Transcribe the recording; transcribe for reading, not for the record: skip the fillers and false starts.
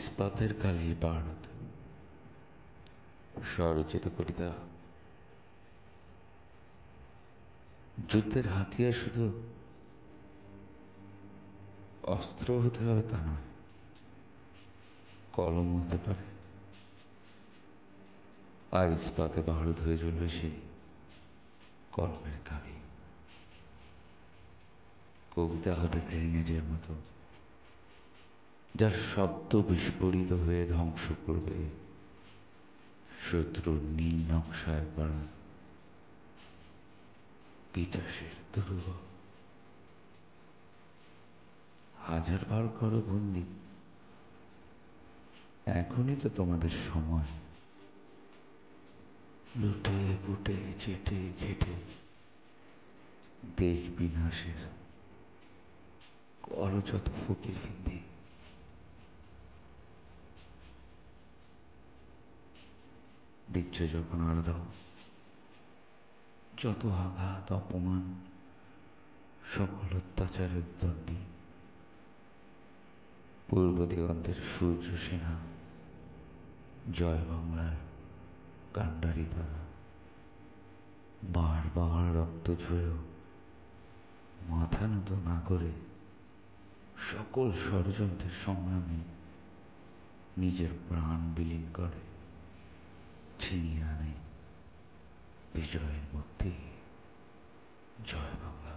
ইস্পাতের কালির বারুদ স্বরচিত কবিতা। যুদ্ধের হাতিয়ার শুধু অস্ত্র হতে হবে তা নয়, কলম হতে পারে। আর ইস্পাতে বারুদ হয়ে জ্বলবে সেই কলমের কালি। কবিতা হবে গ্রেনেডের মতো, যার শব্দ বিস্ফোরিত হয়ে ধ্বংস করবে শত্রুর নীল নকশায় করা পিতাসের দুর্গ। হাজার বার করো বন্দি, এখনই তো তোমাদের সময়। লুটে পুটে চেটে ঘেটে দেশ বিনাশের করো যত ফকির ফিন্দি। দিচ্ছ যখন আরো দাও, যত আঘাত অপমান সকল অত্যাচারের দণ্ডি। পূর্ব দিগন্তের সূর্য সেনা, জয় বাংলার কান্ডারি তারা। বারবার রক্ত ঝরেও মাথা নত না করে সকল ষড়যন্ত্রের সংগ্রামে নিজের প্রাণ বিলীন করে ছিনিয়ে আনে বিজয়ের মূর্তি। জয় বাংলা।